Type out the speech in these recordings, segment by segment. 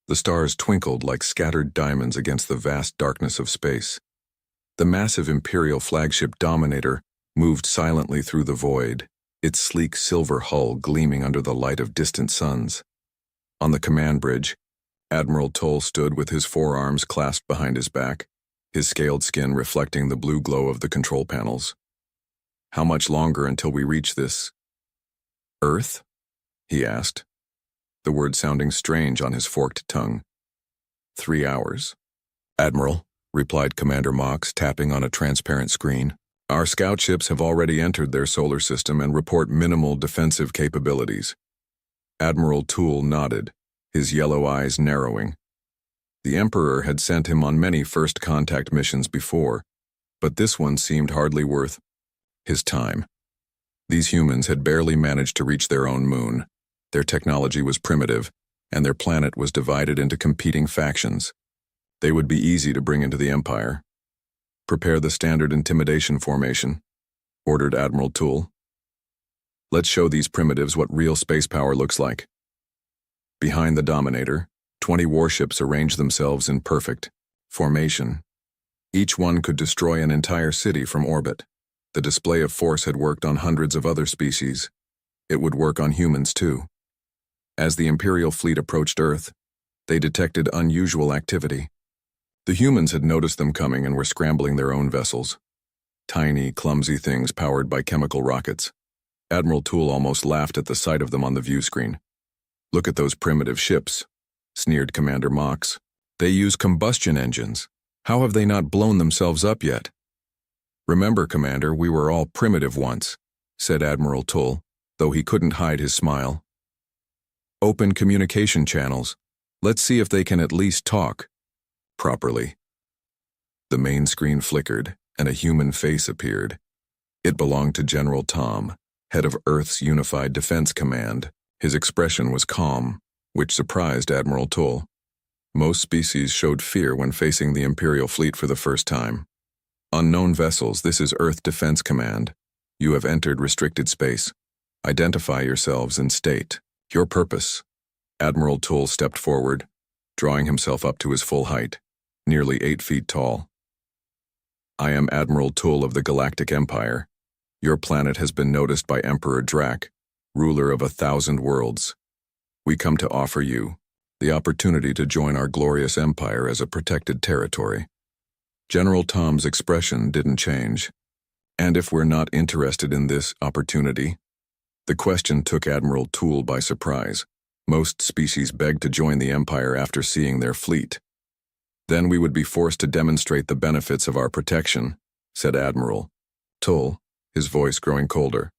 The stars twinkled like scattered diamonds against the vast darkness of space. The massive Imperial flagship Dominator moved silently through the void, its sleek silver hull gleaming under the light of distant suns. On the command bridge, Admiral Toll stood with his forearms clasped behind his back, his scaled skin reflecting the blue glow of the control panels. "How much longer until we reach this Earth?" he asked, the word sounding strange on his forked tongue. 3 hours. "Admiral," replied Commander Mox, tapping on a transparent screen. "Our scout ships have already entered their solar system and report minimal defensive capabilities." Admiral Toole nodded, his yellow eyes narrowing. The Emperor had sent him on many first contact missions before, but this one seemed hardly worth his time. These humans had barely managed to reach their own moon. Their technology was primitive, and their planet was divided into competing factions. They would be easy to bring into the Empire. "Prepare the standard intimidation formation," ordered Admiral Toole. "Let's show these primitives what real space power looks like." Behind the Dominator, 20 warships arranged themselves in perfect formation. Each one could destroy an entire city from orbit. The display of force had worked on hundreds of other species. It would work on humans too. As the Imperial fleet approached Earth, they detected unusual activity. The humans had noticed them coming and were scrambling their own vessels. Tiny, clumsy things powered by chemical rockets. Admiral Toole almost laughed at the sight of them on the view screen. "Look at those primitive ships," sneered Commander Mox. "They use combustion engines. How have they not blown themselves up yet?" "Remember, Commander, we were all primitive once," said Admiral Toole, though he couldn't hide his smile. "Open communication channels. Let's see if they can at least talk properly." The main screen flickered, and a human face appeared. It belonged to General Tom, head of Earth's Unified Defense Command. His expression was calm, which surprised Admiral Toole. Most species showed fear when facing the Imperial fleet for the first time. "Unknown vessels, this is Earth Defense Command. You have entered restricted space. Identify yourselves and state your purpose." Admiral Toole stepped forward, drawing himself up to his full height, nearly 8 feet tall. "I am Admiral Toole of the Galactic Empire. Your planet has been noticed by Emperor Drac, ruler of 1,000 worlds. We come to offer you the opportunity to join our glorious empire as a protected territory." General Tom's expression didn't change. "And if we're not interested in this opportunity?" The question took Admiral Toole by surprise. Most species begged to join the Empire after seeing their fleet. "Then we would be forced to demonstrate the benefits of our protection," said Admiral Toole, his voice growing colder.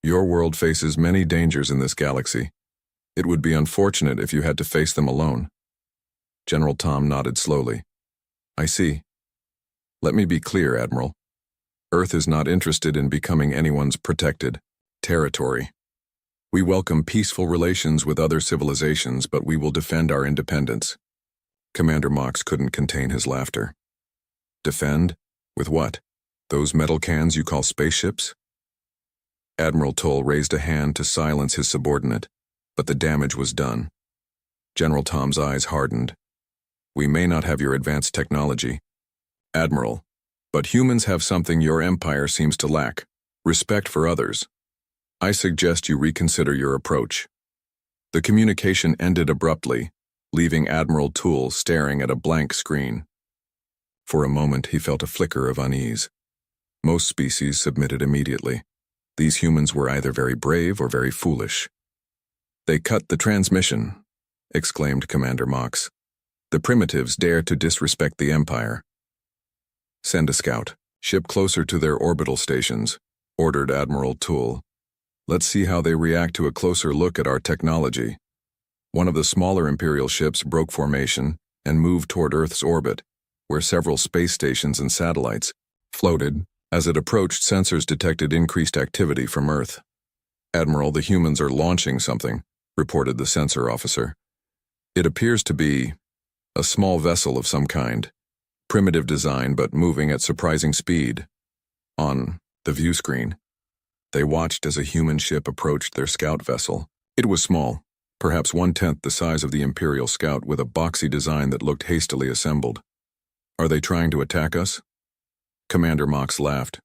"Your world faces many dangers in this galaxy. It would be unfortunate if you had to face them alone." General Tom nodded slowly. "I see. Let me be clear, Admiral. Earth is not interested in becoming anyone's protected territory. We welcome peaceful relations with other civilizations, but we will defend our independence." Commander Mox couldn't contain his laughter. "Defend? With what? Those metal cans you call spaceships?" Admiral Tolle raised a hand to silence his subordinate, but the damage was done. General Tom's eyes hardened. "We may not have your advanced technology, Admiral, but humans have something your empire seems to lack: respect for others. I suggest you reconsider your approach." The communication ended abruptly, leaving Admiral Toole staring at a blank screen. For a moment he felt a flicker of unease. Most species submitted immediately. These humans were either very brave or very foolish. "They cut the transmission," exclaimed Commander Mox. "The primitives dare to disrespect the Empire." "Send a scout. Ship closer to their orbital stations," ordered Admiral Toole. "Let's see how they react to a closer look at our technology." One of the smaller Imperial ships broke formation and moved toward Earth's orbit, where several space stations and satellites floated. As it approached, sensors detected increased activity from Earth. "Admiral, the humans are launching something," reported the sensor officer. "It appears to be a small vessel of some kind. Primitive design, but moving at surprising speed." On the view screen, they watched as a human ship approached their scout vessel. It was small, perhaps 1/10 the size of the Imperial Scout with a boxy design that looked hastily assembled. Are they trying to attack us? Commander Mox laughed.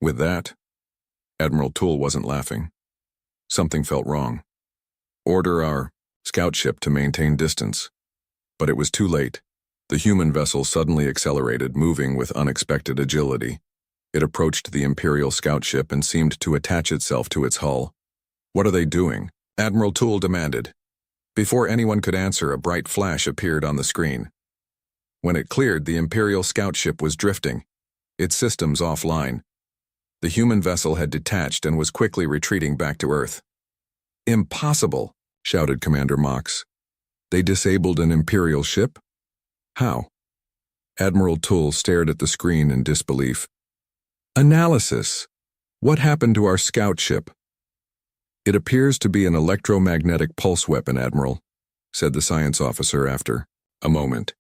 With that? Admiral Toole wasn't laughing. Something felt wrong. Order our scout ship to maintain distance. But it was too late. The human vessel suddenly accelerated, moving with unexpected agility. It approached the Imperial scout ship and seemed to attach itself to its hull. What are they doing? Admiral Toole demanded. Before anyone could answer, a bright flash appeared on the screen. When it cleared, the Imperial scout ship was drifting, its systems offline. The human vessel had detached and was quickly retreating back to Earth. Impossible, shouted Commander Mox. They disabled an Imperial ship? How? Admiral Toole stared at the screen in disbelief. Analysis. What happened to our scout ship? It appears to be an electromagnetic pulse weapon, Admiral, said the science officer after a moment.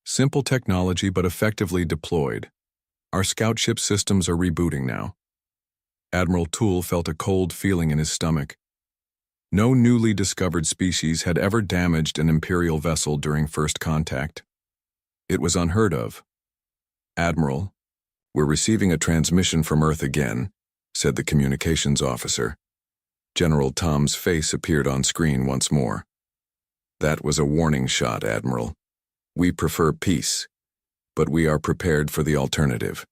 Simple technology but effectively deployed. Our scout ship systems are rebooting now. Admiral Toole felt a cold feeling in his stomach. No newly discovered species had ever damaged an Imperial vessel during first contact. It was unheard of. Admiral, we're receiving a transmission from Earth again, said the communications officer. General Tom's face appeared on screen once more. That was a warning shot, Admiral. We prefer peace, but we are prepared for the alternative.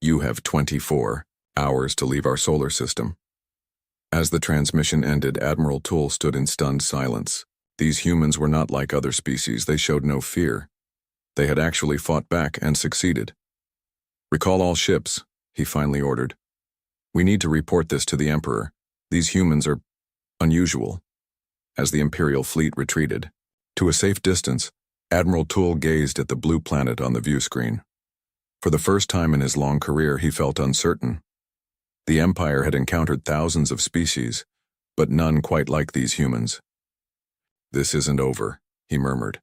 You have 24 hours to leave our solar system. As the transmission ended, Admiral Toole stood in stunned silence. These humans were not like other species. They showed no fear. They had actually fought back and succeeded. Recall all ships, he finally ordered. We need to report this to the Emperor. These humans are unusual. As the Imperial fleet retreated to a safe distance, Admiral Toole gazed at the blue planet on the view screen. For the first time in his long career, he felt uncertain. The Empire had encountered thousands of species, but none quite like these humans. This isn't over, he murmured.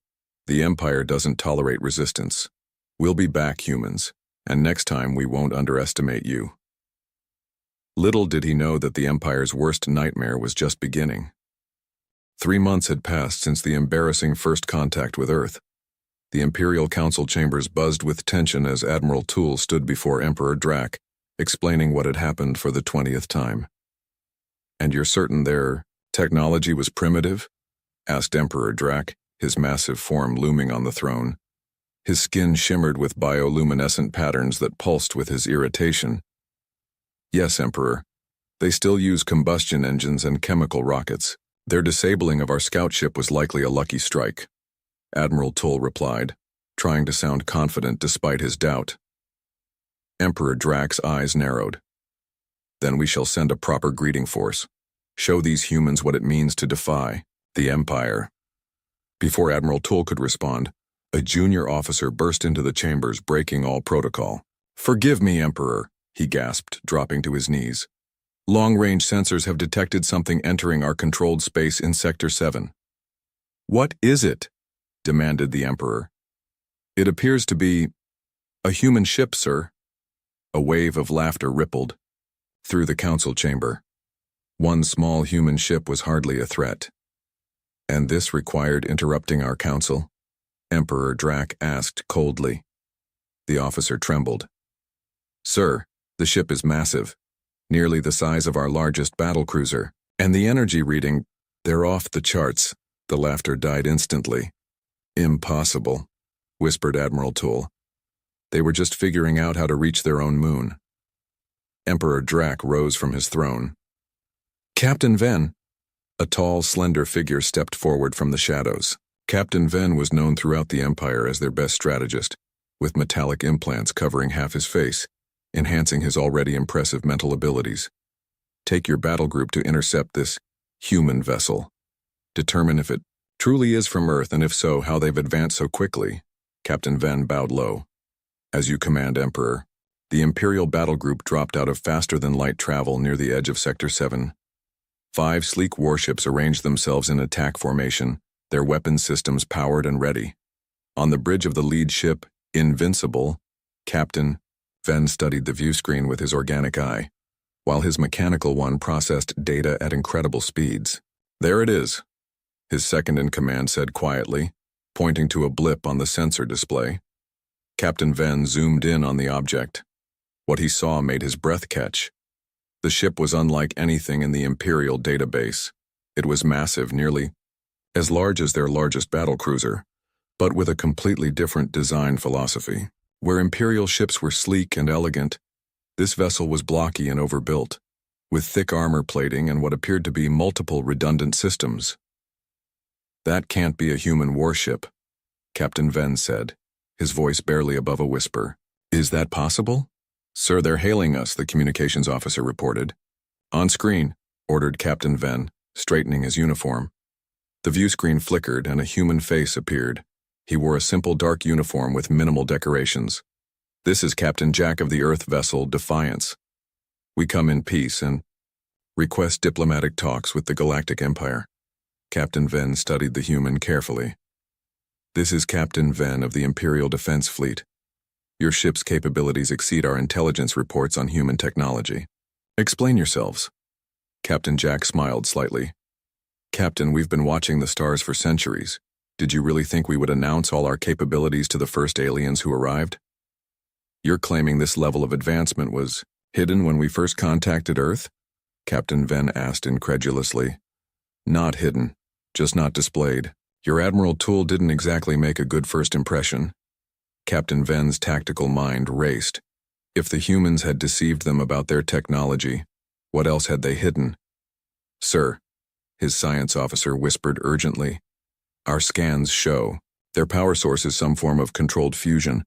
The Empire doesn't tolerate resistance. We'll be back, humans, and next time we won't underestimate you. Little did he know that the Empire's worst nightmare was just beginning. 3 months had passed since the embarrassing first contact with Earth. The Imperial Council chambers buzzed with tension as Admiral Toole stood before Emperor Drac, explaining what had happened for the 20th time. And you're certain their technology was primitive? Asked Emperor Drac, his massive form looming on the throne. His skin shimmered with bioluminescent patterns that pulsed with his irritation. Yes, Emperor. They still use combustion engines and chemical rockets. Their disabling of our scout ship was likely a lucky strike, Admiral Toole replied, trying to sound confident despite his doubt. Emperor Drac's eyes narrowed. Then we shall send a proper greeting force. Show these humans what it means to defy the Empire. Before Admiral Toole could respond, a junior officer burst into the chambers, breaking all protocol. Forgive me, Emperor, he gasped, dropping to his knees. Long-range sensors have detected something entering our controlled space in Sector 7. What is it? Demanded the Emperor. It appears to be a human ship, sir. A wave of laughter rippled through the council chamber. One small human ship was hardly a threat. And this required interrupting our council? Emperor Drac asked coldly. The officer trembled. Sir, the ship is massive, nearly the size of our largest battlecruiser, and the energy reading, they're off the charts. The laughter died instantly. Impossible, whispered Admiral Toole. They were just figuring out how to reach their own moon. Emperor Drac rose from his throne. Captain Ven. A tall, slender figure stepped forward from the shadows. Captain Ven was known throughout the Empire as their best strategist, with metallic implants covering half his face, enhancing his already impressive mental abilities. Take your battle group to intercept this human vessel. Determine if it truly is from Earth, and if so, how they've advanced so quickly. Captain Ven bowed low. As you command, Emperor. The Imperial battle group dropped out of faster-than-light travel near the edge of Sector 7. 5 sleek warships arranged themselves in attack formation, their weapon systems powered and ready. On the bridge of the lead ship, Invincible, Captain Ven studied the view screen with his organic eye, while his mechanical one processed data at incredible speeds. There it is. his second-in-command said quietly, pointing to a blip on the sensor display. Captain Venn zoomed in on the object. What he saw made his breath catch. The ship was unlike anything in the Imperial database. It was massive, nearly as large as their largest battlecruiser, but with a completely different design philosophy. Where Imperial ships were sleek and elegant, this vessel was blocky and overbuilt, with thick armor plating and what appeared to be multiple redundant systems. "That can't be a human warship," Captain Venn said, his voice barely above a whisper. "Is that possible?" "Sir, they're hailing us," the communications officer reported. "On screen," ordered Captain Venn, straightening his uniform. The view screen flickered and a human face appeared. He wore a simple dark uniform with minimal decorations. "This is Captain Jack of the Earth vessel Defiance. We come in peace and request diplomatic talks with the Galactic Empire." Captain Venn studied the human carefully. "This is Captain Venn of the Imperial Defense Fleet. Your ship's capabilities exceed our intelligence reports on human technology. Explain yourselves." Captain Jack smiled slightly. "Captain, we've been watching the stars for centuries. Did you really think we would announce all our capabilities to the first aliens who arrived? You're claiming this level of advancement was hidden when we first contacted Earth?" Captain Venn asked incredulously. "Not hidden, just not displayed. Your Admiral Tool didn't exactly make a good first impression." Captain Venn's tactical mind raced. If the humans had deceived them about their technology, what else had they hidden? "Sir," his science officer whispered urgently, "our scans show their power source is some form of controlled fusion,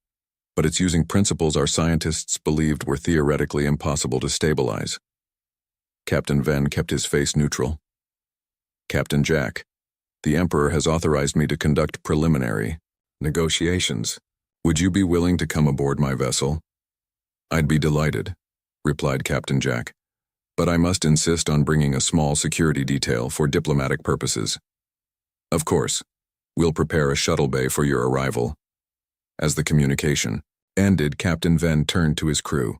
but it's using principles our scientists believed were theoretically impossible to stabilize." Captain Venn kept his face neutral. "Captain Jack, the Emperor has authorized me to conduct preliminary negotiations. Would you be willing to come aboard my vessel?" "I'd be delighted," replied Captain Jack, "but I must insist on bringing a small security detail for diplomatic purposes." "Of course. We'll prepare a shuttle bay for your arrival." As the communication ended, Captain Venn turned to his crew.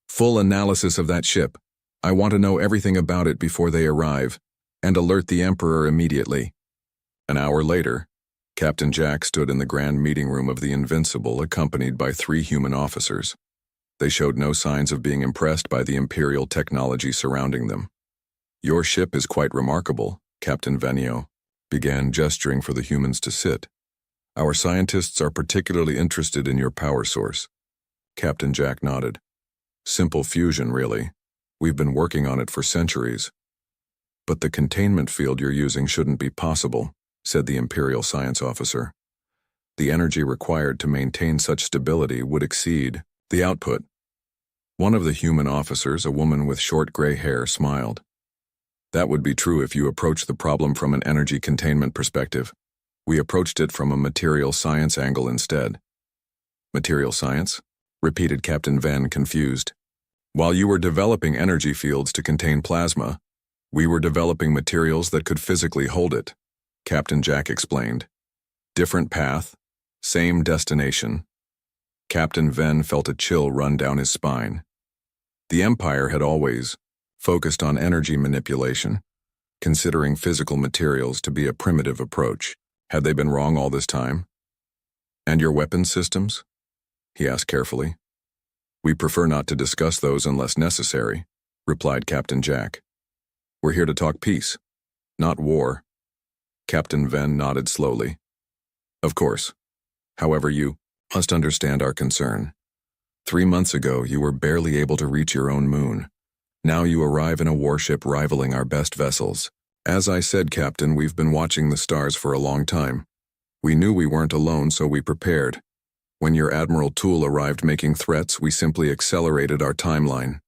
"Full analysis of that ship. I want to know everything about it before they arrive, and alert the Emperor immediately." An hour later, Captain Jack stood in the grand meeting room of the Invincible, accompanied by 3 human officers. They showed no signs of being impressed by the Imperial technology surrounding them. "Your ship is quite remarkable," Captain Venio began, gesturing for the humans to sit. "Our scientists are particularly interested in your power source." Captain Jack nodded. "Simple fusion, really. We've been working on it for centuries." "But the containment field you're using shouldn't be possible," said the Imperial science officer. "The energy required to maintain such stability would exceed the output." One of the human officers, a woman with short gray hair, smiled. "That would be true if you approached the problem from an energy containment perspective. We approached it from a material science angle instead." "Material science?" repeated Captain Venn, confused. "While you were developing energy fields to contain plasma, we were developing materials that could physically hold it," Captain Jack explained. "Different path, same destination." Captain Venn felt a chill run down his spine. The Empire had always focused on energy manipulation, considering physical materials to be a primitive approach. Had they been wrong all this time? "And your weapons systems?" he asked carefully. "We prefer not to discuss those unless necessary," replied Captain Jack. "We're here to talk peace, not war." Captain Venn nodded slowly. "Of course. However, you must understand our concern. 3 months ago, you were barely able to reach your own moon. Now you arrive in a warship rivaling our best vessels. As I said, Captain, we've been watching the stars for a long time. We knew we weren't alone, so we prepared. When your Admiral Tool arrived making threats, we simply accelerated our timeline."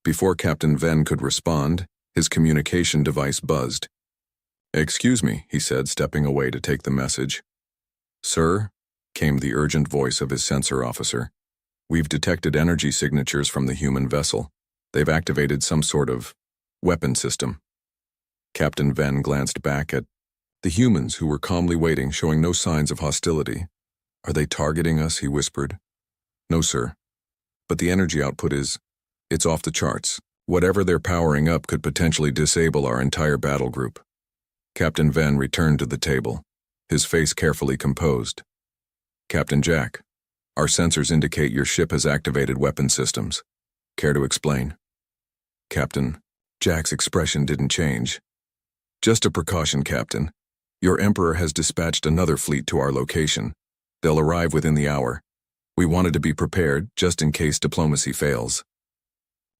Before Captain Venn could respond, his communication device buzzed. "Excuse me," he said, stepping away to take the message. "Sir," came the urgent voice of his sensor officer, "we've detected energy signatures from the human vessel. They've activated some sort of weapon system." Captain Venn glanced back at the humans who were calmly waiting, showing no signs of hostility. "Are they targeting us?" he whispered. "No, sir. But the energy output it's off the charts. Whatever they're powering up could potentially disable our entire battle group." Captain Venn returned to the table, his face carefully composed. Captain Jack, our sensors indicate your ship has activated weapon systems. Care to explain? Captain Jack's expression didn't change. Just a precaution, Captain. Your Emperor has dispatched another fleet to our location. They'll arrive within the hour. We wanted to be prepared, just in case diplomacy fails.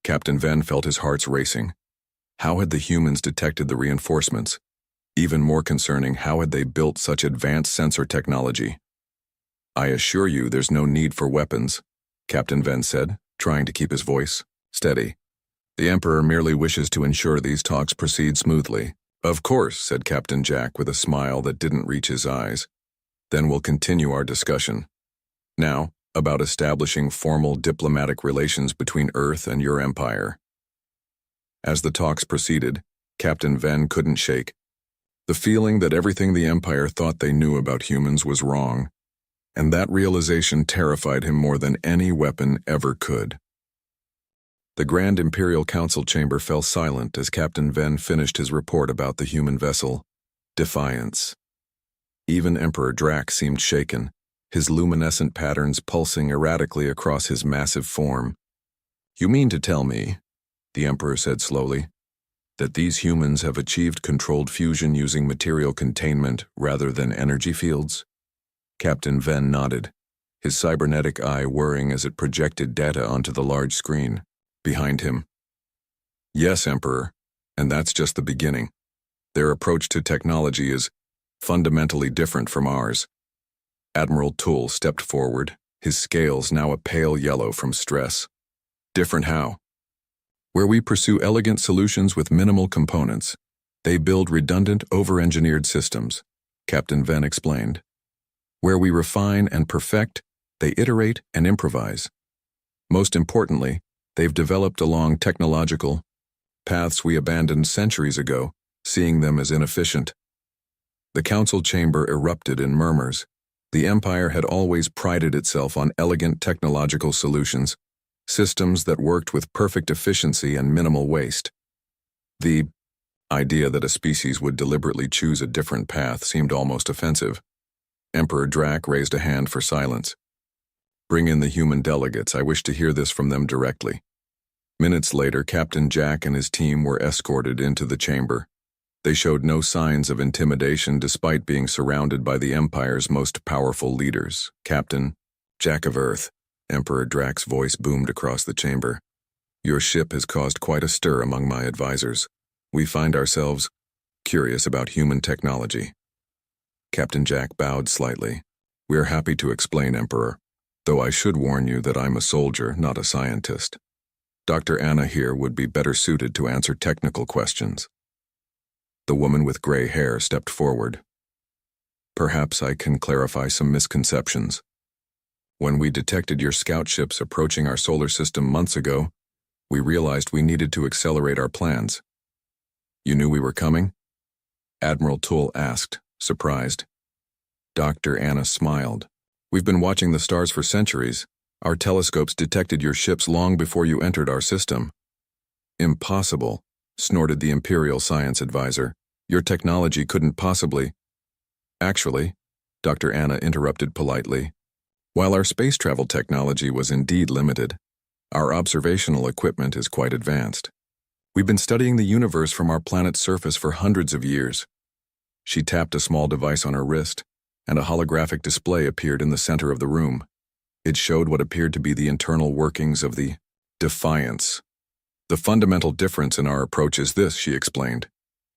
Captain Venn felt his heart racing. How had the humans detected the reinforcements? Even more concerning, how had they built such advanced sensor technology? I assure you there's no need for weapons, Captain Venn said, trying to keep his voice steady. The Emperor merely wishes to ensure these talks proceed smoothly. Of course, said Captain Jack with a smile that didn't reach his eyes. Then we'll continue our discussion. Now, about establishing formal diplomatic relations between Earth and your empire. As the talks proceeded, Captain Venn couldn't shake the feeling that everything the Empire thought they knew about humans was wrong, and that realization terrified him more than any weapon ever could. The Grand Imperial Council chamber fell silent as Captain Venn finished his report about the human vessel, Defiance. Even Emperor Drax seemed shaken, his luminescent patterns pulsing erratically across his massive form. You mean to tell me, the Emperor said slowly, that these humans have achieved controlled fusion using material containment rather than energy fields? Captain Venn nodded, his cybernetic eye whirring as it projected data onto the large screen behind him. Yes, Emperor, and that's just the beginning. Their approach to technology is fundamentally different from ours. Admiral Toole stepped forward, his scales now a pale yellow from stress. Different how? Where we pursue elegant solutions with minimal components, they build redundant, over-engineered systems, Captain Venn explained. Where we refine and perfect, they iterate and improvise. Most importantly, they've developed along technological paths we abandoned centuries ago, seeing them as inefficient. The council chamber erupted in murmurs. The Empire had always prided itself on elegant technological solutions, systems that worked with perfect efficiency and minimal waste. The idea that a species would deliberately choose a different path seemed almost offensive. Emperor Drac raised a hand for silence. Bring in the human delegates. I wish to hear this from them directly. Minutes later, Captain Jack and his team were escorted into the chamber. They showed no signs of intimidation despite being surrounded by the Empire's most powerful leaders. Captain Jack of Earth, Emperor Drac's voice boomed across the chamber. Your ship has caused quite a stir among my advisors. We find ourselves curious about human technology. Captain Jack bowed slightly. We're happy to explain, Emperor, though I should warn you that I'm a soldier, not a scientist. Dr. Anna here would be better suited to answer technical questions. The woman with gray hair stepped forward. Perhaps I can clarify some misconceptions. When we detected your scout ships approaching our solar system months ago, we realized we needed to accelerate our plans. You knew we were coming? Admiral Toole asked, surprised. Dr. Anna smiled. We've been watching the stars for centuries. Our telescopes detected your ships long before you entered our system. Impossible, snorted the Imperial Science Advisor. Your technology couldn't possibly. Actually, Dr. Anna interrupted politely. While our space travel technology was indeed limited, our observational equipment is quite advanced. We've been studying the universe from our planet's surface for hundreds of years. She tapped a small device on her wrist, and a holographic display appeared in the center of the room. It showed what appeared to be the internal workings of the Defiance. The fundamental difference in our approach is this, she explained.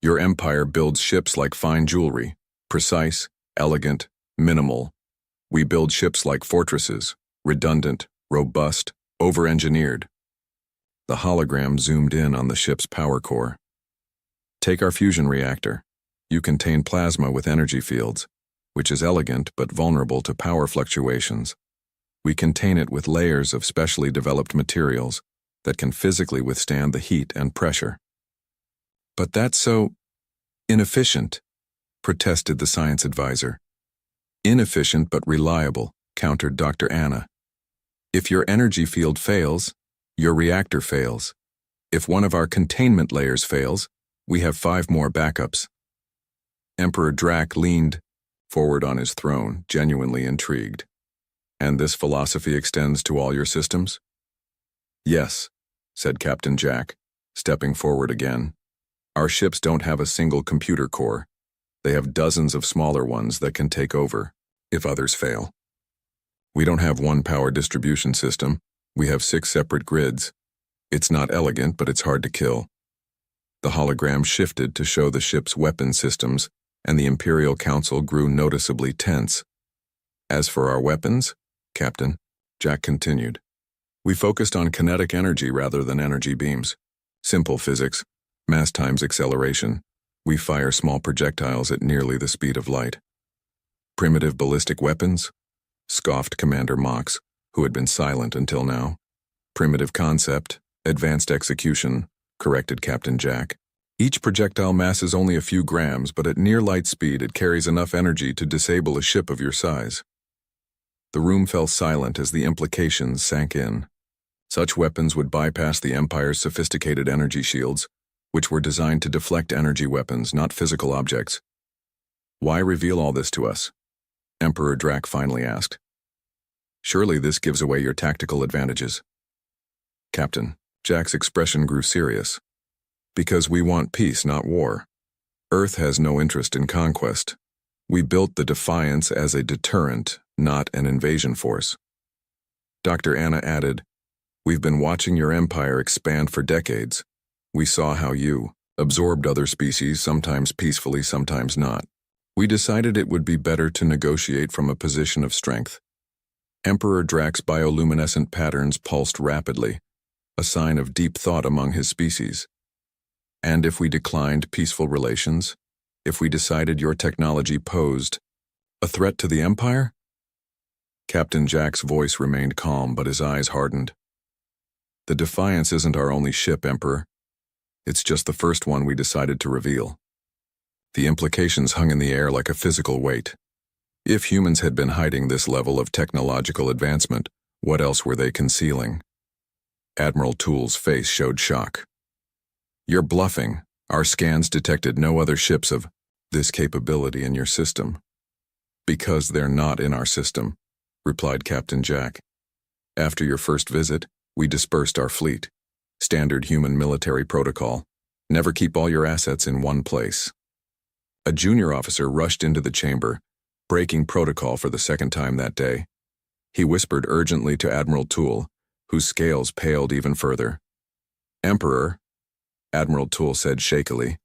Your empire builds ships like fine jewelry, precise, elegant, minimal. We build ships like fortresses, redundant, robust, over-engineered. The hologram zoomed in on the ship's power core. Take our fusion reactor. You contain plasma with energy fields, which is elegant but vulnerable to power fluctuations. We contain it with layers of specially developed materials that can physically withstand the heat and pressure. But that's so inefficient, protested the science advisor. Inefficient but reliable, countered Dr. Anna. If your energy field fails, your reactor fails. If one of our containment layers fails, we have 5 more backups. Emperor Drac leaned forward on his throne, genuinely intrigued. And this philosophy extends to all your systems? Yes, said Captain Jack, stepping forward again. Our ships don't have a single computer core. They have dozens of smaller ones that can take over, if others fail. We don't have one power distribution system. We have 6 separate grids. It's not elegant, but it's hard to kill. The hologram shifted to show the ship's weapon systems, and the Imperial Council grew noticeably tense. As for our weapons, Captain, Jack continued, we focused on kinetic energy rather than energy beams. Simple physics, mass times acceleration. We fire small projectiles at nearly the speed of light. Primitive ballistic weapons? Scoffed Commander Mox, who had been silent until now. Primitive concept, advanced execution, corrected Captain Jack. Each projectile masses only a few grams, but at near light speed it carries enough energy to disable a ship of your size. The room fell silent as the implications sank in. Such weapons would bypass the Empire's sophisticated energy shields, which were designed to deflect energy weapons, not physical objects. Why reveal all this to us? Emperor Drac finally asked. Surely this gives away your tactical advantages. Captain, Jack's expression grew serious. Because we want peace, not war. Earth has no interest in conquest. We built the Defiance as a deterrent, not an invasion force. Dr. Anna added, we've been watching your empire expand for decades. We saw how you absorbed other species, sometimes peacefully, sometimes not. We decided it would be better to negotiate from a position of strength. Emperor Drac's bioluminescent patterns pulsed rapidly, a sign of deep thought among his species. And if we declined peaceful relations, if we decided your technology posed a threat to the Empire? Captain Jack's voice remained calm, but his eyes hardened. The Defiance isn't our only ship, Emperor. It's just the first one we decided to reveal. The implications hung in the air like a physical weight. If humans had been hiding this level of technological advancement, what else were they concealing? Admiral Toole's face showed shock. You're bluffing. Our scans detected no other ships of this capability in your system. Because they're not in our system, replied Captain Jack. After your first visit, we dispersed our fleet. Standard human military protocol. Never keep all your assets in one place. A junior officer rushed into the chamber, breaking protocol for the second time that day. He whispered urgently to Admiral Toole, whose scales paled even further. Emperor, Admiral Toole said shakily,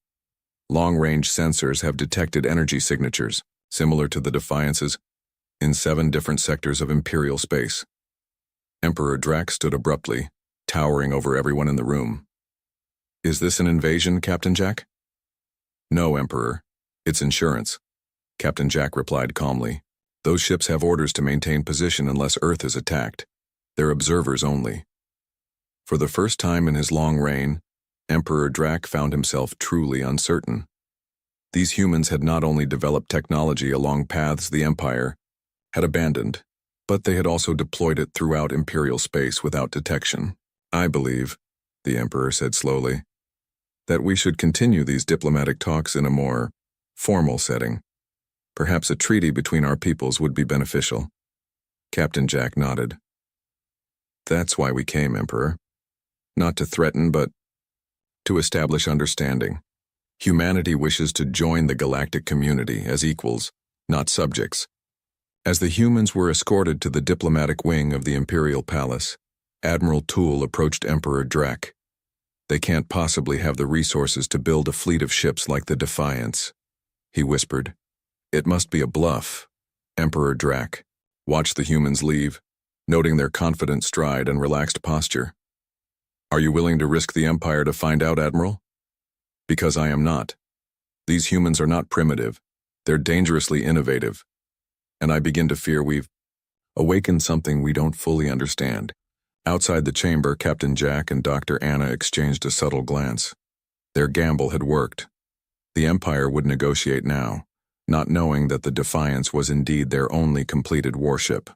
long-range sensors have detected energy signatures, similar to the Defiance's, in 7 different sectors of Imperial space. Emperor Drac stood abruptly, towering over everyone in the room. Is this an invasion, Captain Jack? No, Emperor. It's insurance. Captain Jack replied calmly. Those ships have orders to maintain position unless Earth is attacked. They're observers only. For the first time in his long reign, Emperor Drac found himself truly uncertain. These humans had not only developed technology along paths the Empire had abandoned, but they had also deployed it throughout Imperial space without detection. I believe, the Emperor said slowly, that we should continue these diplomatic talks in a more formal setting. Perhaps a treaty between our peoples would be beneficial. Captain Jack nodded. That's why we came, Emperor. Not to threaten, but to establish understanding. Humanity wishes to join the galactic community as equals, not subjects. As the humans were escorted to the diplomatic wing of the Imperial Palace, Admiral Toole approached Emperor Drac. They can't possibly have the resources to build a fleet of ships like the Defiance, he whispered. It must be a bluff. Emperor Drac watched the humans leave, noting their confident stride and relaxed posture. Are you willing to risk the Empire to find out, Admiral? Because I am not. These humans are not primitive. They're dangerously innovative. And I begin to fear we've awakened something we don't fully understand. Outside the chamber, Captain Jack and Dr. Anna exchanged a subtle glance. Their gamble had worked. The Empire would negotiate now, not knowing that the Defiance was indeed their only completed warship.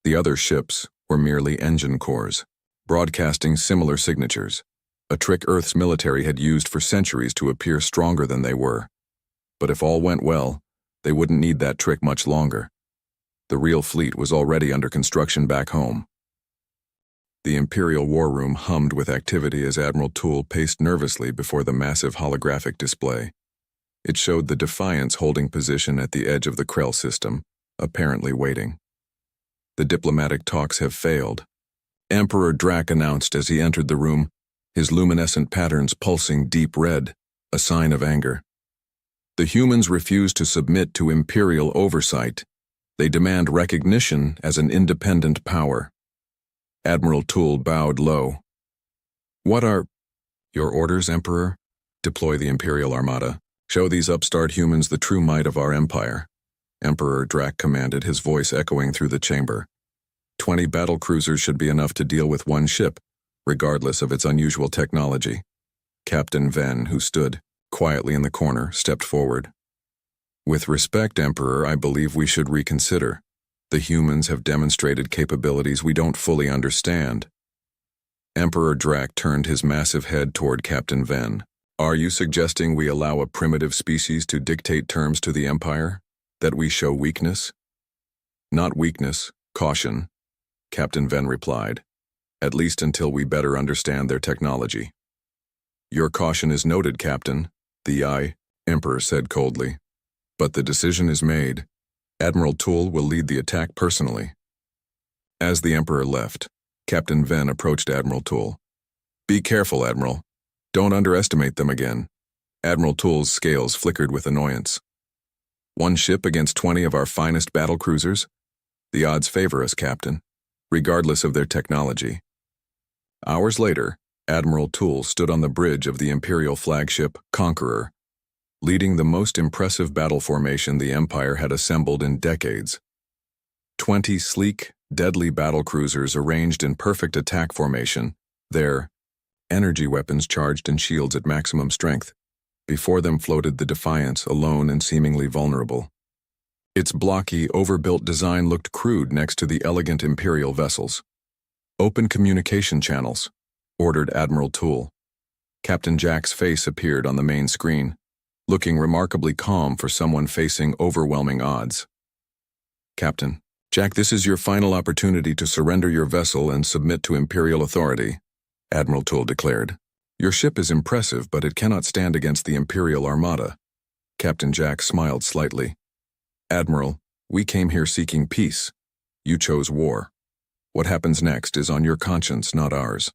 The other ships were merely engine cores, broadcasting similar signatures, a trick Earth's military had used for centuries to appear stronger than they were. But if all went well, they wouldn't need that trick much longer. The real fleet was already under construction back home. The Imperial War Room hummed with activity as Admiral Toole paced nervously before the massive holographic display. It showed the Defiance holding position at the edge of the Krell system, apparently waiting. The diplomatic talks have failed, Emperor Drac announced as he entered the room, his luminescent patterns pulsing deep red, a sign of anger. The humans refuse to submit to Imperial oversight. They demand recognition as an independent power. Admiral Toole bowed low. What are your orders, Emperor? Deploy the Imperial Armada. Show these upstart humans the true might of our empire. Emperor Drac commanded, his voice echoing through the chamber. 20 battle cruisers should be enough to deal with one ship, regardless of its unusual technology. Captain Venn, who stood quietly in the corner, stepped forward. With respect, Emperor, I believe we should reconsider. The humans have demonstrated capabilities we don't fully understand. Emperor Drac turned his massive head toward Captain Venn. Are you suggesting we allow a primitive species to dictate terms to the Empire? That we show weakness? Not weakness, caution, Captain Venn replied, at least until we better understand their technology. Your caution is noted, Captain, the Emperor said coldly. But the decision is made. Admiral Toole will lead the attack personally. As the Emperor left, Captain Venn approached Admiral Toole. Be careful, Admiral. Don't underestimate them again. Admiral Toole's scales flickered with annoyance. One ship against 20 of our finest battle cruisers? The odds favor us, Captain, regardless of their technology. Hours later, Admiral Toole stood on the bridge of the Imperial flagship Conqueror, leading the most impressive battle formation the Empire had assembled in decades. 20 sleek, deadly battle cruisers arranged in perfect attack formation, their energy weapons charged in shields at maximum strength. Before them floated the Defiance, alone and seemingly vulnerable. Its blocky, overbuilt design looked crude next to the elegant Imperial vessels. Open communication channels, ordered Admiral Toole. Captain Jack's face appeared on the main screen, looking remarkably calm for someone facing overwhelming odds. Captain, Jack, this is your final opportunity to surrender your vessel and submit to Imperial authority, Admiral Toole declared. Your ship is impressive, but it cannot stand against the Imperial Armada. Captain Jack smiled slightly. Admiral, we came here seeking peace. You chose war. What happens next is on your conscience, not ours.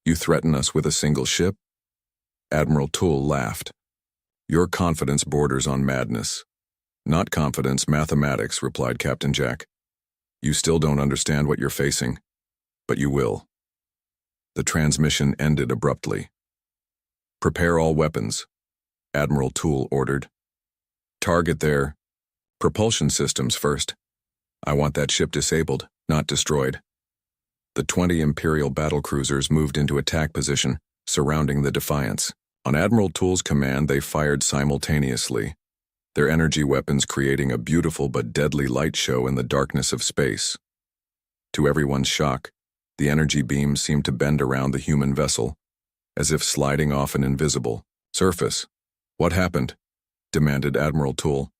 You threaten us with a single ship? Admiral Toole laughed. Your confidence borders on madness. Not confidence, mathematics, replied Captain Jack. You still don't understand what you're facing, but you will. The transmission ended abruptly. Prepare all weapons, Admiral Toole ordered. Target their propulsion systems first. I want that ship disabled, not destroyed. The 20 Imperial battle cruisers moved into attack position, surrounding the Defiance. On Admiral Toole's command, they fired simultaneously, their energy weapons creating a beautiful but deadly light show in the darkness of space. To everyone's shock, the energy beams seemed to bend around the human vessel, as if sliding off an invisible surface. What happened? Demanded Admiral Toole.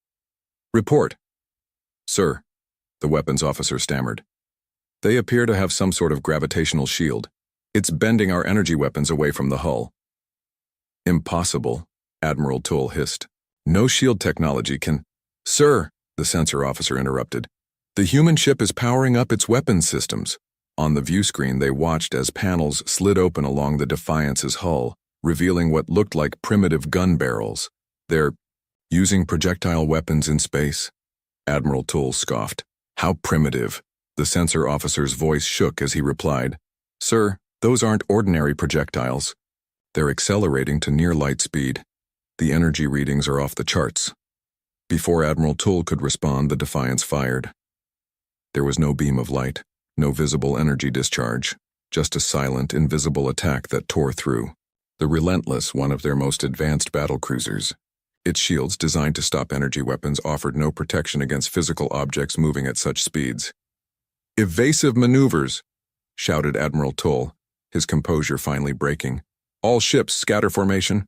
Report. Sir, the weapons officer stammered. They appear to have some sort of gravitational shield. It's bending our energy weapons away from the hull. Impossible, Admiral Toole hissed. No shield technology can... Sir, the sensor officer interrupted. The human ship is powering up its weapons systems. On the view screen, they watched as panels slid open along the Defiance's hull, revealing what looked like primitive gun barrels. They're using projectile weapons in space? Admiral Toole scoffed. How primitive? The sensor officer's voice shook as he replied. Sir, those aren't ordinary projectiles. They're accelerating to near light speed. The energy readings are off the charts. Before Admiral Toole could respond, the Defiance fired. There was no beam of light. No visible energy discharge, just a silent, invisible attack that tore through. The Relentless, one of their most advanced battle cruisers. Its shields, designed to stop energy weapons, offered no protection against physical objects moving at such speeds. Evasive maneuvers, shouted Admiral Toole, his composure finally breaking. All ships, scatter formation.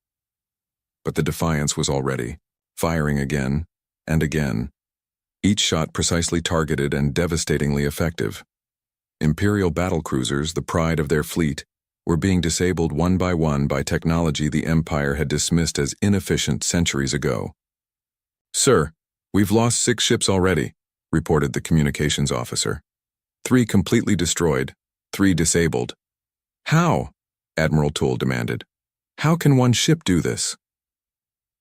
But the Defiance was already firing again and again, each shot precisely targeted and devastatingly effective. Imperial battlecruisers, the pride of their fleet, were being disabled one by technology the Empire had dismissed as inefficient centuries ago. "Sir, we've lost 6 ships already," reported the communications officer. 3 completely destroyed, 3 disabled. "How?" Admiral Toole demanded. "How can one ship do this?"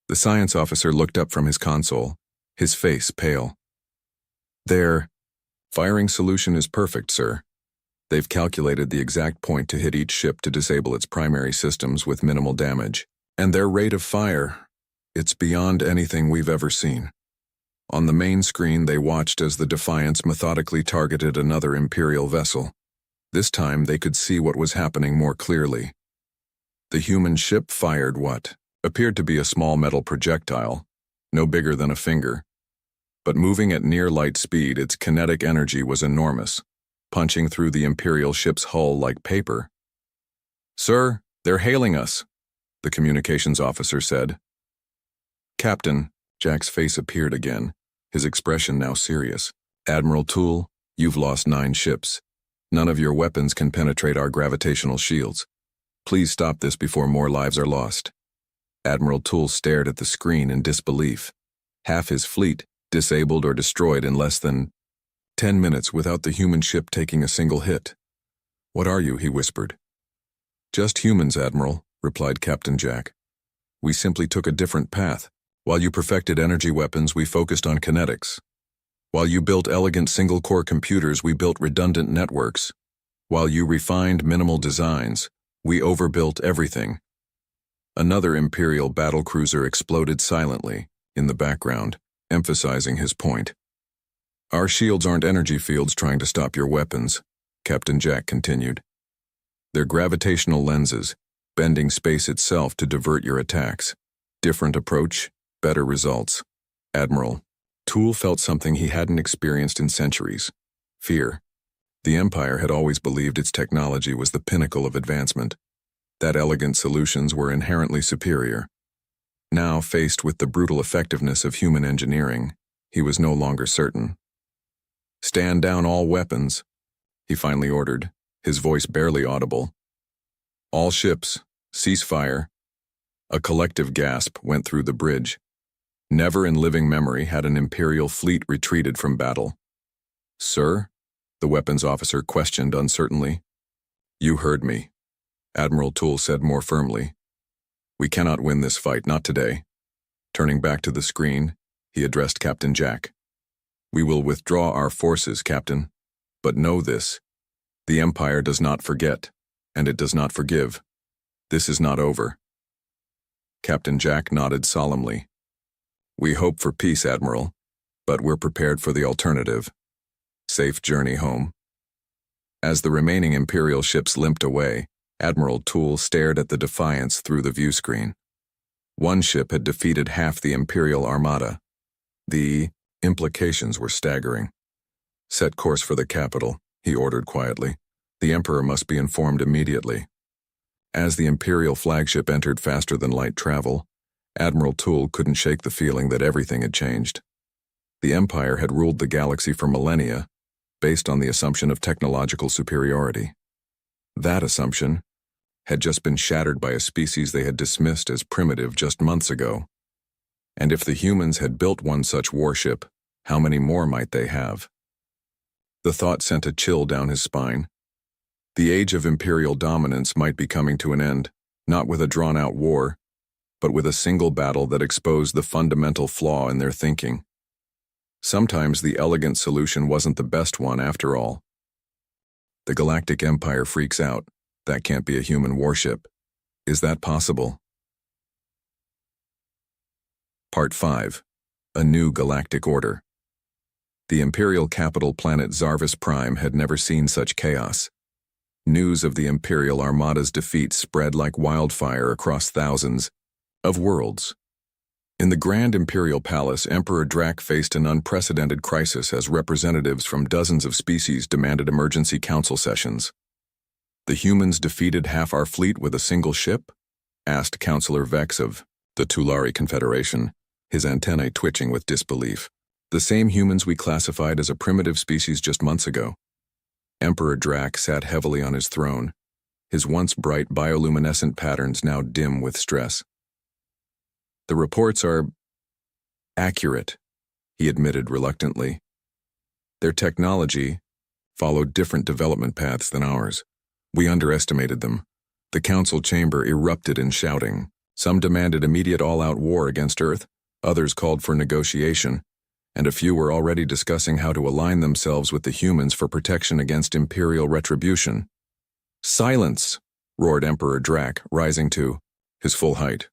The science officer looked up from his console, his face pale. "Their firing solution is perfect, sir. They've calculated the exact point to hit each ship to disable its primary systems with minimal damage. And their rate of fire, it's beyond anything we've ever seen." On the main screen, they watched as the Defiance methodically targeted another Imperial vessel. This time, they could see what was happening more clearly. The human ship fired what appeared to be a small metal projectile, no bigger than a finger. But moving at near light speed, its kinetic energy was enormous, punching through the Imperial ship's hull like paper. "Sir, they're hailing us," the communications officer said. "Captain," Jack's face appeared again, his expression now serious. "Admiral Toole, you've lost 9 ships. None of your weapons can penetrate our gravitational shields. Please stop this before more lives are lost." Admiral Toole stared at the screen in disbelief. Half his fleet disabled or destroyed in less than 10 minutes without the human ship taking a single hit. "What are you?" he whispered. "Just humans, Admiral," replied Captain Jack. "We simply took a different path. While you perfected energy weapons, we focused on kinetics. While you built elegant single-core computers, we built redundant networks. While you refined minimal designs, we overbuilt everything." Another Imperial battlecruiser exploded silently in the background, emphasizing his point. "Our shields aren't energy fields trying to stop your weapons," Captain Jack continued. "They're gravitational lenses, bending space itself to divert your attacks. Different approach, better results." Admiral Toole felt something he hadn't experienced in centuries: fear. The Empire had always believed its technology was the pinnacle of advancement, that elegant solutions were inherently superior. Now, faced with the brutal effectiveness of human engineering, he was no longer certain. "Stand down all weapons," he finally ordered, his voice barely audible. "All ships, cease fire." A collective gasp went through the bridge. Never in living memory had an Imperial fleet retreated from battle. "Sir?" the weapons officer questioned uncertainly. "You heard me," Admiral Toole said more firmly. "We cannot win this fight, not today." Turning back to the screen, he addressed Captain Jack. "We will withdraw our forces, Captain. But know this: the Empire does not forget, and it does not forgive. This is not over." Captain Jack nodded solemnly. "We hope for peace, Admiral, but we're prepared for the alternative. Safe journey home." As the remaining Imperial ships limped away, Admiral Toole stared at the Defiance through the viewscreen. One ship had defeated half the Imperial Armada. The implications were staggering. "Set course for the capital," he ordered quietly. "The Emperor must be informed immediately." As the Imperial flagship entered faster than light travel, Admiral Toole couldn't shake the feeling that everything had changed. The Empire had ruled the galaxy for millennia, based on the assumption of technological superiority. That assumption had just been shattered by a species they had dismissed as primitive just months ago. And if the humans had built one such warship, how many more might they have? The thought sent a chill down his spine. The age of Imperial dominance might be coming to an end, not with a drawn-out war, but with a single battle that exposed the fundamental flaw in their thinking. Sometimes the elegant solution wasn't the best one after all. The Galactic Empire freaks out. That can't be a human warship. Is that possible? Part 5. A New Galactic Order. The Imperial capital planet Zarvis Prime had never seen such chaos. News of the Imperial Armada's defeat spread like wildfire across thousands of worlds. In the Grand Imperial Palace, Emperor Drac faced an unprecedented crisis as representatives from dozens of species demanded emergency council sessions. "The humans defeated half our fleet with a single ship?" asked Councillor Vex of the Tulari Confederation. his antennae twitching with disbelief. The same humans we classified as a primitive species just months ago. Emperor Drac sat heavily on his throne, his once bright bioluminescent patterns now dim with stress. The reports are accurate, he admitted reluctantly. Their technology followed different development paths than ours. We underestimated them. The council chamber erupted in shouting. Some demanded immediate all-out war against Earth, others called for negotiation, and a few were already discussing how to align themselves with the humans for protection against imperial retribution. "Silence!" roared Emperor Drac, rising to his full height.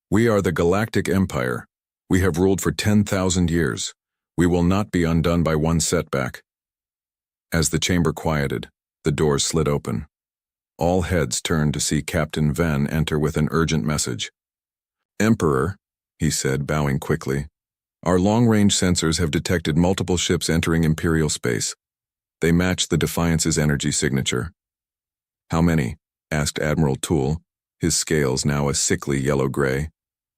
"We are the Galactic Empire. We have ruled for 10,000 years. We will not be undone by one setback." As the chamber quieted, the doors slid open. All heads turned to see Captain Ven enter with an urgent message. "Emperor," he said, bowing quickly, "our long-range sensors have detected multiple ships entering Imperial space. They match the Defiance's energy signature." "How many?" asked Admiral Toole, his scales now a sickly yellow-gray.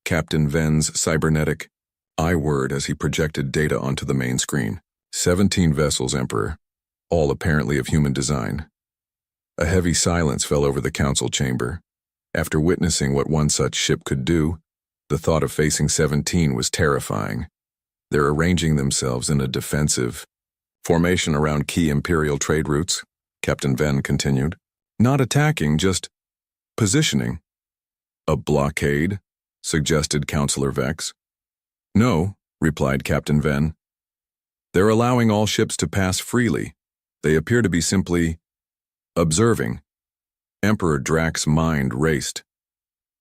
Captain Ven's cybernetic eye whirred as he projected data onto the main screen. 17 vessels, Emperor, all apparently of human design." A heavy silence fell over the council chamber. After witnessing what one such ship could do, the thought of facing 17 was terrifying. They're arranging themselves in a defensive formation around key Imperial trade routes, Captain Ven continued. "Not attacking, just positioning." "A blockade?" suggested Councillor Vex. "No," replied Captain Ven. "They're allowing all ships to pass freely. They appear to be simply observing." Emperor Drac's mind raced.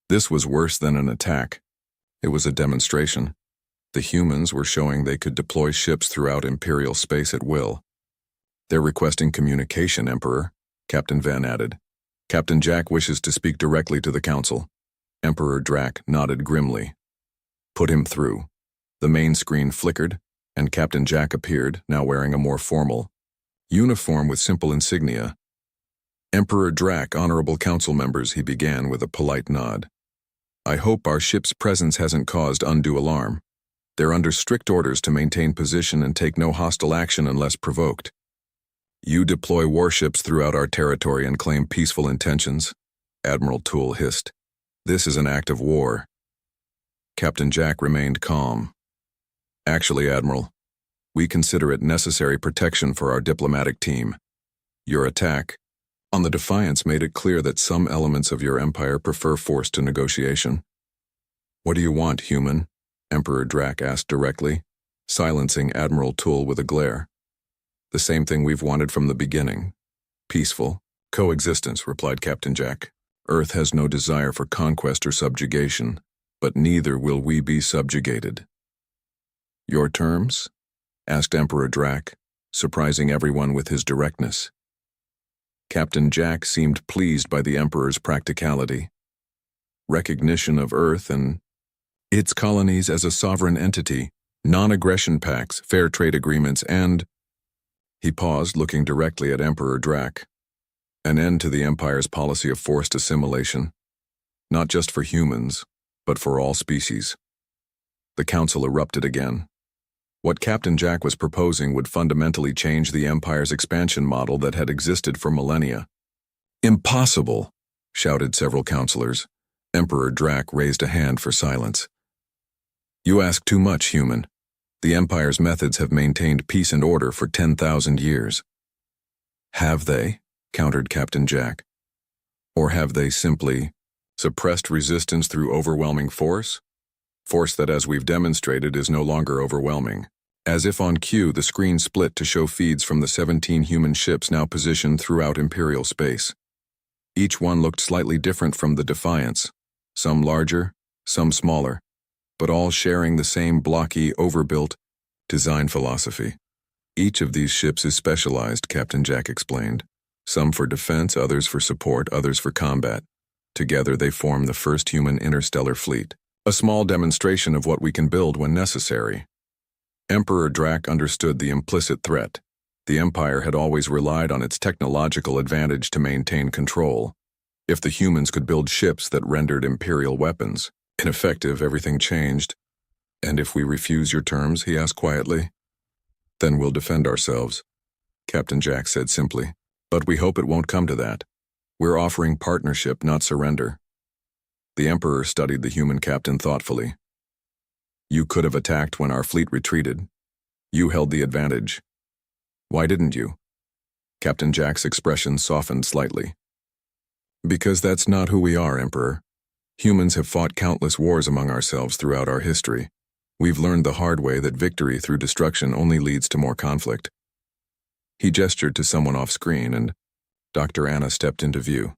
This was worse than an attack. It was a demonstration. The humans were showing they could deploy ships throughout Imperial space at will. "They're requesting communication, Emperor," Captain Ven added. "Captain Jack wishes to speak directly to the Council." Emperor Drac nodded grimly. "Put him through." The main screen flickered, and Captain Jack appeared, now wearing a more formal uniform with simple insignia. "Emperor Drac, honorable council members," he began with a polite nod. "I hope our ship's presence hasn't caused undue alarm. They're under strict orders to maintain position and take no hostile action unless provoked. You deploy warships throughout our territory and claim peaceful intentions," Admiral Toole hissed. "This is an act of war." Captain Jack remained calm. "Actually, Admiral, we consider it necessary protection for our diplomatic team. Your attack on the Defiance made it clear that some elements of your empire prefer force to negotiation." "What do you want, human?" Emperor Drac asked directly, silencing Admiral Toole with a glare. "The same thing we've wanted from the beginning. Peaceful coexistence," replied Captain Jack. "Earth has no desire for conquest or subjugation, but neither will we be subjugated." "Your terms?" asked Emperor Drac, surprising everyone with his directness. Captain Jack seemed pleased by the Emperor's practicality. "Recognition of Earth and its colonies as a sovereign entity, non-aggression pacts, fair trade agreements, and—" He paused, looking directly at Emperor Drac. "An end to the Empire's policy of forced assimilation, not just for humans, but for all species." The Council erupted again. What Captain Jack was proposing would fundamentally change the Empire's expansion model that had existed for millennia. "Impossible!" shouted several councillors. Emperor Drac raised a hand for silence. "You ask too much, human. The Empire's methods have maintained peace and order for 10,000 years. "Have they?" countered Captain Jack. "Or have they simply suppressed resistance through overwhelming force? Force that, as we've demonstrated, is no longer overwhelming." As if on cue, the screen split to show feeds from the 17 human ships now positioned throughout Imperial space. Each one looked slightly different from the Defiance, some larger, some smaller, but all sharing the same blocky, overbuilt design philosophy. "Each of these ships is specialized," Captain Jack explained. "Some for defense, others for support, others for combat. Together they form the first human interstellar fleet. A small demonstration of what we can build when necessary." Emperor Drac understood the implicit threat. The Empire had always relied on its technological advantage to maintain control. If the humans could build ships that rendered Imperial weapons ineffective, everything changed. And if we refuse your terms, he asked quietly. Then we'll defend ourselves, Captain Jack said simply. But we hope it won't come to that. We're offering partnership, not surrender. The Emperor studied the human captain thoughtfully. You could have attacked when our fleet retreated. You held the advantage. Why didn't you? Captain Jack's expression softened slightly. Because that's not who we are, Emperor. Humans have fought countless wars among ourselves throughout our history. We've learned the hard way that victory through destruction only leads to more conflict. He gestured to someone off screen, and Dr. Anna stepped into view.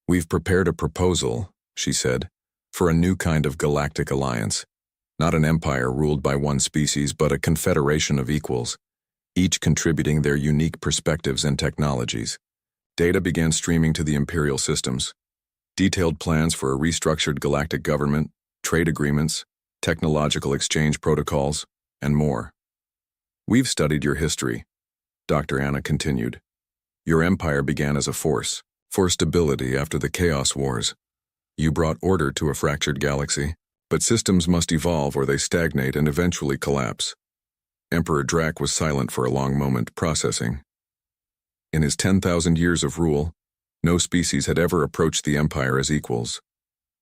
We've prepared a proposal, she said, for a new kind of galactic alliance. Not an empire ruled by one species, but a confederation of equals, each contributing their unique perspectives and technologies. Data began streaming to the Imperial systems. Detailed plans for a restructured galactic government, trade agreements, technological exchange protocols, and more. We've studied your history, Dr. Anna continued. Your empire began as a force for stability after the Chaos Wars. You brought order to a fractured galaxy, but systems must evolve or they stagnate and eventually collapse. Emperor Drac was silent for a long moment, processing. In his 10,000 years of rule, no species had ever approached the Empire as equals.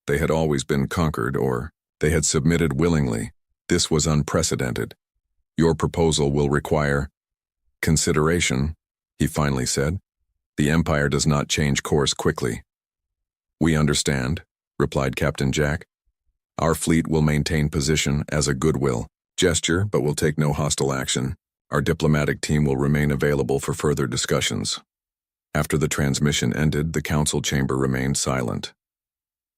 They had always been conquered, or they had submitted willingly. This was unprecedented. Your proposal will require consideration, he finally said. The Empire does not change course quickly. We understand, replied Captain Jack. Our fleet will maintain position as a goodwill gesture, but will take no hostile action. Our diplomatic team will remain available for further discussions. After the transmission ended, the council chamber remained silent.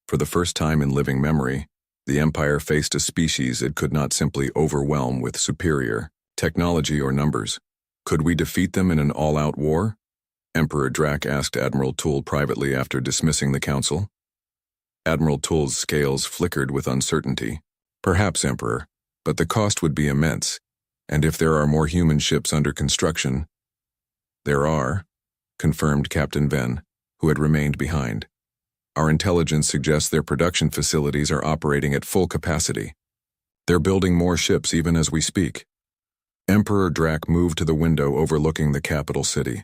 For the first time in living memory, the Empire faced a species it could not simply overwhelm with superior technology or numbers. Could we defeat them in an all-out war? Emperor Drac asked Admiral Toole privately after dismissing the council. Admiral Toole's scales flickered with uncertainty. Perhaps, Emperor, but the cost would be immense. And if there are more human ships under construction— There are, confirmed Captain Venn, who had remained behind. Our intelligence suggests their production facilities are operating at full capacity. They're building more ships even as we speak. Emperor Drac moved to the window overlooking the capital city.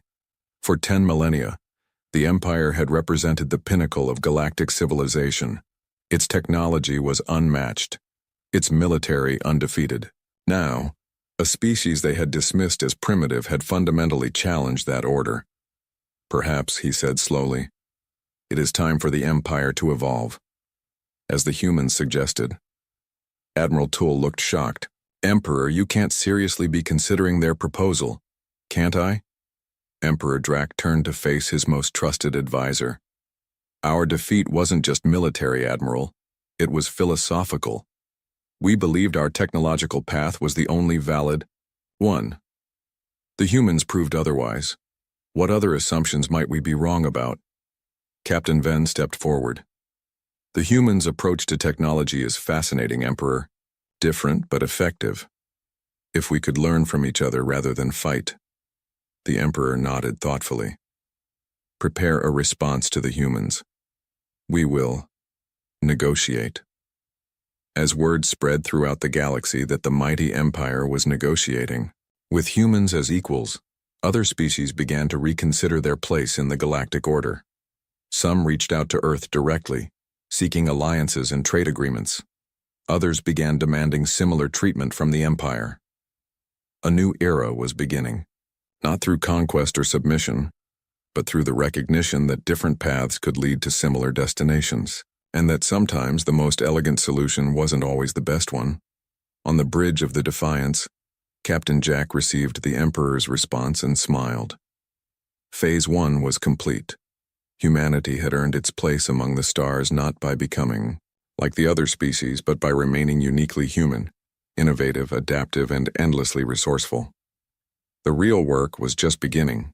For 10 millennia, the Empire had represented the pinnacle of galactic civilization. Its technology was unmatched, its military undefeated. Now, a species they had dismissed as primitive had fundamentally challenged that order. Perhaps, he said slowly, it is time for the Empire to evolve, as the humans suggested. Admiral Toole looked shocked. Emperor, you can't seriously be considering their proposal, can't I? Emperor Drac turned to face his most trusted advisor. Our defeat wasn't just military, Admiral. It was philosophical. We believed our technological path was the only valid one. The humans proved otherwise. What other assumptions might we be wrong about? Captain Venn stepped forward. The humans' approach to technology is fascinating, Emperor. Different but effective. If we could learn from each other rather than fight. The Emperor nodded thoughtfully. Prepare a response to the humans. We will negotiate. As word spread throughout the galaxy that the mighty Empire was negotiating, with humans as equals, other species began to reconsider their place in the galactic order. Some reached out to Earth directly, seeking alliances and trade agreements. Others began demanding similar treatment from the Empire. A new era was beginning, not through conquest or submission, but through the recognition that different paths could lead to similar destinations, and that sometimes the most elegant solution wasn't always the best one. On the bridge of the Defiance, Captain Jack received the Emperor's response and smiled. Phase 1 was complete. Humanity had earned its place among the stars not by becoming like the other species, but by remaining uniquely human, innovative, adaptive, and endlessly resourceful. The real work was just beginning.